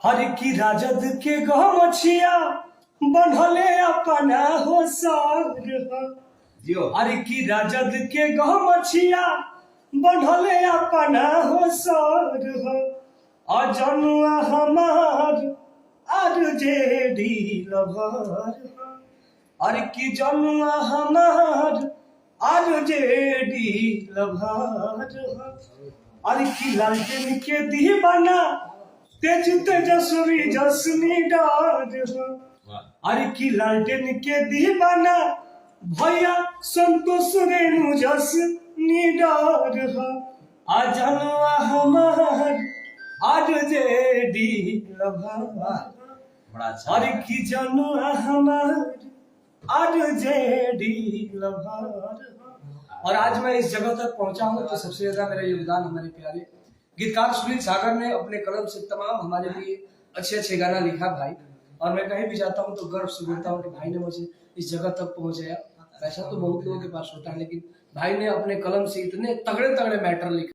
हर की राजद के गमछिया बनहले अपना हो सर हर की राजद के गमछिया बनहले अपना हो सर अजनुआ हमार आरजेडी लवर हर की जनुआ हमार आरजेडी लवर हर की लालटेन के दीवाना तेज तेजस्वी जसनी डार अरे की लालटेन के दीवाना भैया संतोष रेणु जसनी डार आजनुआ हमार आरजेडी लवर अरे की जनुआ हमार आरजेडी लवर। और आज मैं इस जगह तक पहुंचा हूं तो सबसे ज्यादा मेरा योगदान हमारे प्यारे गीतकार सुनील सागर ने अपने कलम से तमाम हमारे लिए अच्छे अच्छे गाना लिखा भाई। और मैं कहीं भी जाता हूँ तो गर्व से बोलता हूँ कि भाई ने मुझे इस जगह तक पहुंचाया। पैसा तो बहुत लोगों के पास होता है लेकिन भाई ने अपने कलम से इतने तगड़े तगड़े मैटर लिखे।